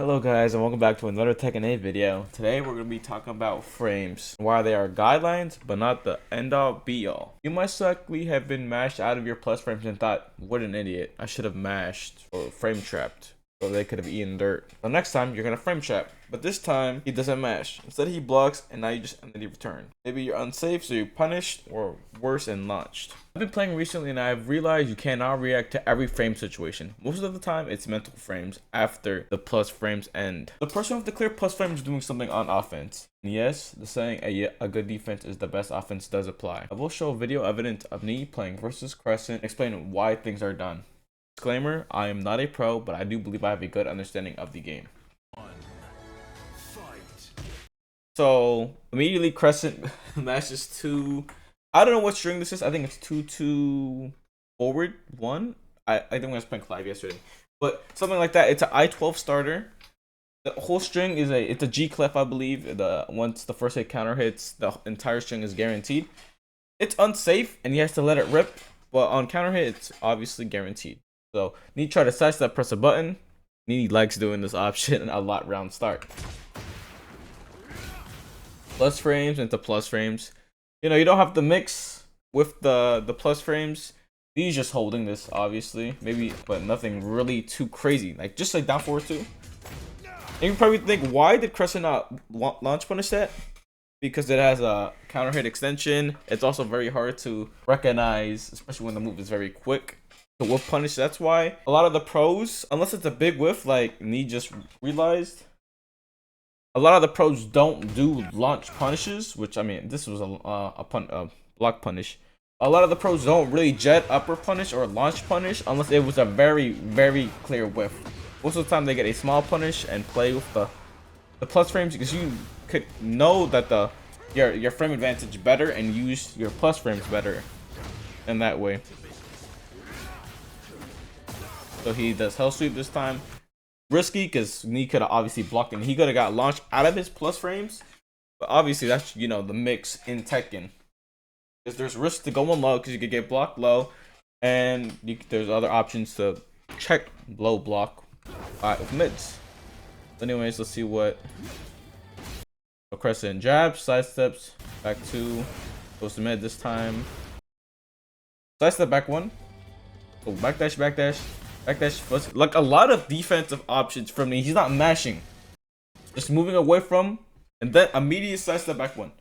Hello guys and welcome back to another Tekken 8 video. Today we're going to be talking about frames, why they are guidelines but not the end all be all. You most likely have been mashed out of your plus frames and thought, what an idiot, I should have mashed or frame trapped so they could have eaten dirt. So next time you're going to frame trap, but this time he doesn't mash. Instead he blocks and now you just end the return. Maybe you're unsafe so you're punished or worse and launched. I've been playing recently and I've realized you cannot react to every frame situation. Most of the time it's mental frames after the plus frames end. The person with the clear plus frames is doing something on offense. And yes, the saying a good defense is the best offense does apply. I will show video evidence of me playing versus Crescent, explaining why things are done. Disclaimer, I am not a pro, but I do believe I have a good understanding of the game. So immediately Crescent mashes 2. I don't know what string this is. I think it's 2-2 forward 1. I think I was playing Clive yesterday, but something like that. It's an I-12 starter. The whole string is it's a G clef, I believe. Once the first hit counter hits, the entire string is guaranteed. It's unsafe and he has to let it rip, but on counter hit it's obviously guaranteed. So need to try to sidestep, press a button. Need likes doing this option a lot round start. Plus frames into plus frames. You know, you don't have to mix with the plus frames. He's just holding this, obviously. Maybe, but nothing really too crazy. Like, just like down forward 2. And you probably think, why did Crescent not launch punish that? Because it has a counter hit extension. It's also very hard to recognize, especially when the move is very quick. The whiff punish, that's why. A lot of the pros, unless it's a big whiff, like Nee just realized, a lot of the pros don't do launch punishes, which, I mean, this was a block punish. A lot of the pros don't really jet upper punish or launch punish unless it was a very, very clear whiff. Most of the time they get a small punish and play with the plus frames because you could know that your frame advantage better and use your plus frames better in that way. So he does hell sweep this time. Risky because Nee could have obviously blocked and he could have got launched out of his plus frames, but obviously that's, you know, the mix in Tekken, because there's risk to going low because you could get blocked low, and there's other options to check low block with mids. Anyways, let's see what Crescent jabs, sidesteps, back 2, goes to mid this time, sidestep back 1, oh, backdash, backdash. Backdash, like a lot of defensive options from me. He's not mashing, just moving away from, and then immediate sidestep back 1.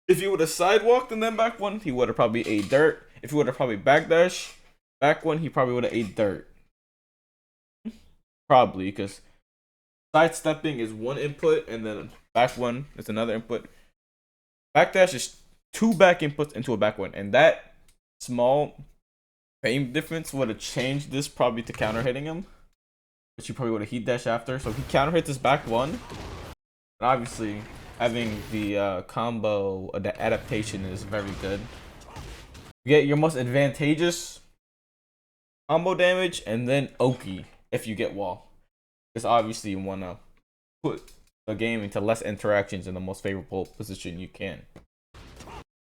If he would have sidewalked and then back 1, he would have probably ate dirt. If he would have probably backdash back 1, he probably would have ate dirt. Probably, because sidestepping is one input and then back 1 is another input. Backdash is 2 back inputs into a back 1, and that small frame difference would have changed this probably to counter hitting him, but you probably would have heat dash after. So he counter hits his back 1, and obviously having the combo, the adaptation is very good. You get your most advantageous combo damage and then Oki if you get wall, because obviously you want to put the game into less interactions in the most favorable position you can.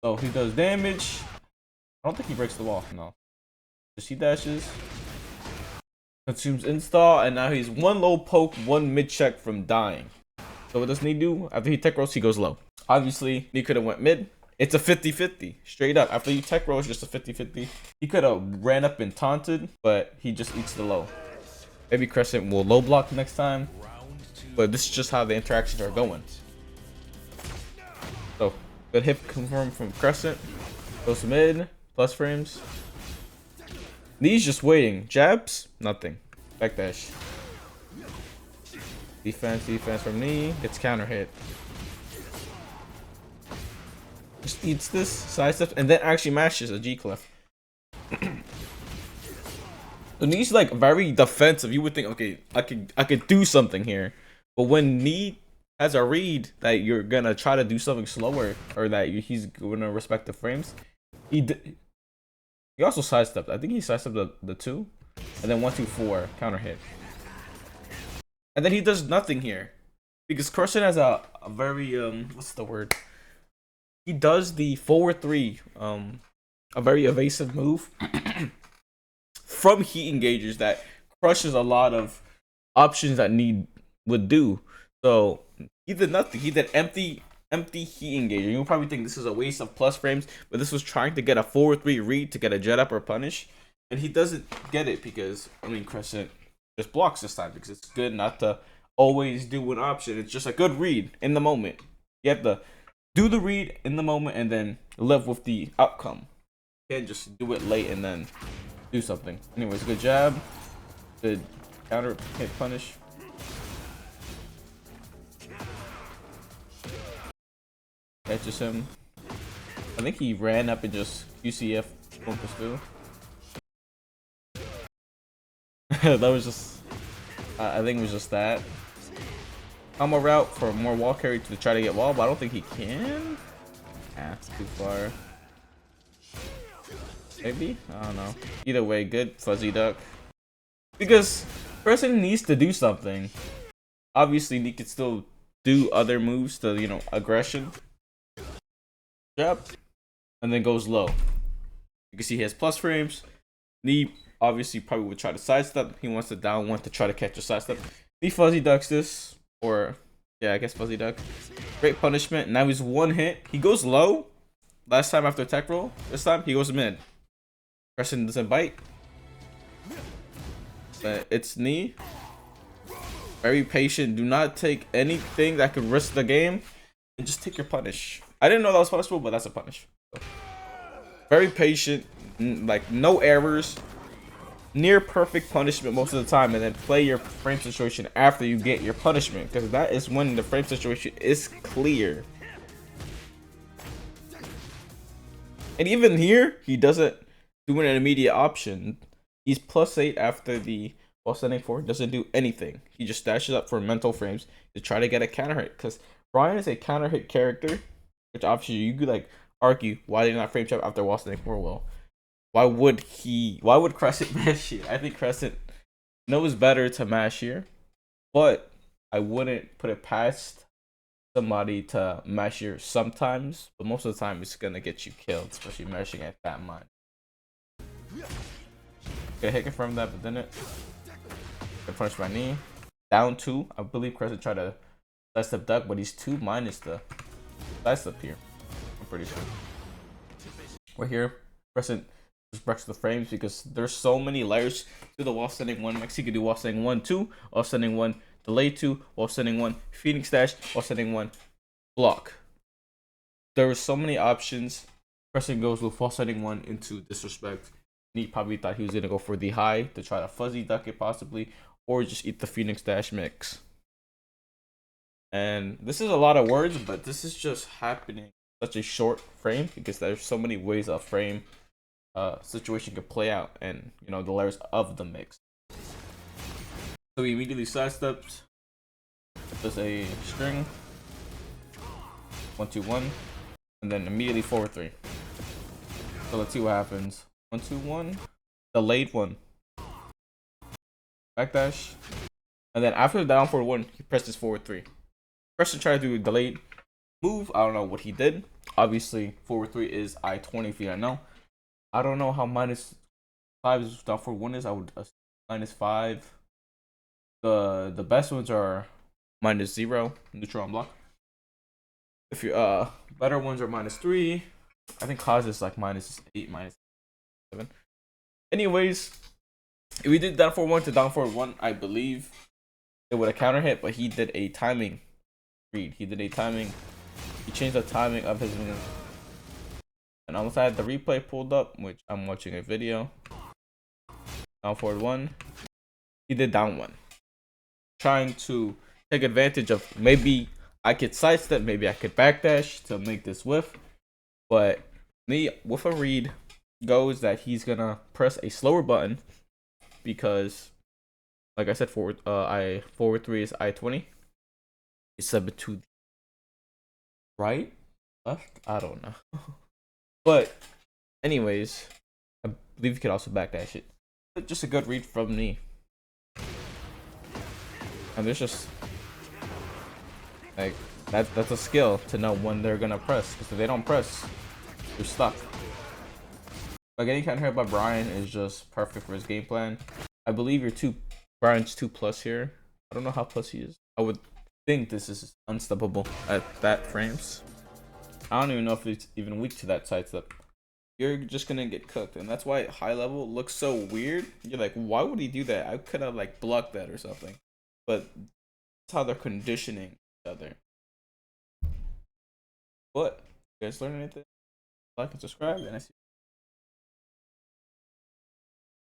So he does damage. I don't think he breaks the wall, no. He dashes, consumes install, and now he's 1 low poke, 1 mid check from dying. So what does Nee do? After he tech rolls, he goes low. Obviously, Nee could have went mid. It's a 50-50, straight up. After you tech roll, it's just a 50-50. He could have ran up and taunted, but he just eats the low. Maybe Crescent will low block next time, but this is just how the interactions are going. So, good hit confirmed from Crescent. Goes to mid, plus frames. Nee's just waiting. Jabs? Nothing. Backdash. Defense from Nee. Gets counter hit. Just eats this, sidesteps, and then actually mashes a G clef. So Nee's like very defensive. You would think, okay, I could do something here. But when Nee has a read that you're gonna try to do something slower, or that he's gonna respect the frames, he also sidestepped. I think he sidestepped the 2, and then 1-2-4 counter hit, and then he does nothing here because Crescent has a very what's the word? He does the forward 3, a very evasive move from heat engagers that crushes a lot of options that need would do. So he did nothing. He did empty heat engager. You'll probably think this is a waste of plus frames, but this was trying to get a 4-3 read to get a jet up or punish, and he doesn't get it because I mean Crescent just blocks this time because it's good not to always do an option. It's just a good read in the moment. You have to do the read in the moment and then live with the outcome. You can't just do it late and then do something. Anyways, good jab. Good counter hit punish. Catches him. I think he ran up and just UCF 1+2. That was just I think it was just that. Combo route for more wall carry to try to get wall, but I don't think he can. Ah, it's too far. Maybe? I don't know. Either way, good fuzzy duck. Because person needs to do something. Obviously, he could still do other moves to, you know, aggression. Jab. And then goes low. You can see he has plus frames. Knee obviously probably would try to sidestep. He wants to down one to try to catch a sidestep. He fuzzy ducks this. Or, yeah, I guess fuzzy duck. Great punishment. Now he's one hit. He goes low. Last time after tech roll. This time he goes mid. Crescent doesn't bite. But it's knee. Very patient. Do not take anything that could risk the game. And just take your punish. I didn't know that was punishable, but that's a punish. So, very patient. Like, no errors. Near perfect punishment most of the time, and then play your frame situation after you get your punishment, because that is when the frame situation is clear. And even here, he doesn't do an immediate option. He's +8 after the while sending forward, doesn't do anything. He just stashes up for mental frames to try to get a counter hit, because Bryan is a counter hit character, which obviously you could like argue why they not frame trap after while sending forward. Well, why would Crescent mash here? I think Crescent knows better to mash here, but I wouldn't put it past somebody to mash here sometimes, but most of the time it's gonna get you killed, especially mashing at that mine. Okay, hit confirm that, but didn't. Get punished by knee. Down 2. I believe Crescent tried to sidestep duck, but he's 2 minus the sidestep here. I'm pretty sure. We're here. Crescent just breaks the frames because there's so many layers to the wall sending 1 mix. He could do wall sending 1, 2, wall sending 1, delay 2, wall sending 1, Phoenix dash, wall sending 1, block. There are so many options. Crescent goes with wall sending 1 into disrespect. He probably thought he was gonna go for the high to try to fuzzy duck it possibly, or just eat the Phoenix dash mix. And this is a lot of words, but this is just happening such a short frame because there's so many ways a frame situation could play out, and you know the layers of the mix. So he immediately sidesteps. Does a string 1-2-1, and then immediately forward 3. So let's see what happens. 1-2-1, delayed 1, backdash, and then after the down forward 1, he presses forward 3. Crescent tried to do a delayed move. I don't know what he did. Obviously, forward 3 is I-20 if you don't know. I don't know how -5 down forward 1 is. I would -5. The best ones are -0, neutral on block. If you better ones are -3. I think cause is like -8, -7. Anyways, if we did down forward 1 to down forward 1, I believe it would have counter hit, but he did a timing read. He changed the timing of his move. And almost I had the replay pulled up, which I'm watching a video. Down forward 1. He did down 1. Trying to take advantage of maybe I could sidestep, maybe I could backdash to make this whiff. But me with a read goes that he's gonna press a slower button because like I said, forward 3 is I-20. It's sub to the right, left, I don't know. But anyways, I believe you could also backdash it. But just a good read from me. And there's just like that's a skill to know when they're gonna press, because if they don't press, you're stuck. But getting counter hit by Bryan is just perfect for his game plan. I believe you're Bryan's 2+ here. I don't know how plus he is. I would think this is unstoppable at that frames. I don't even know if it's even weak to that sidestep. You're just gonna get cooked, and that's why high level looks so weird. You're like, why would he do that? I could have like blocked that or something. But that's how they're conditioning each other. But you guys learn anything? Like and subscribe, and I see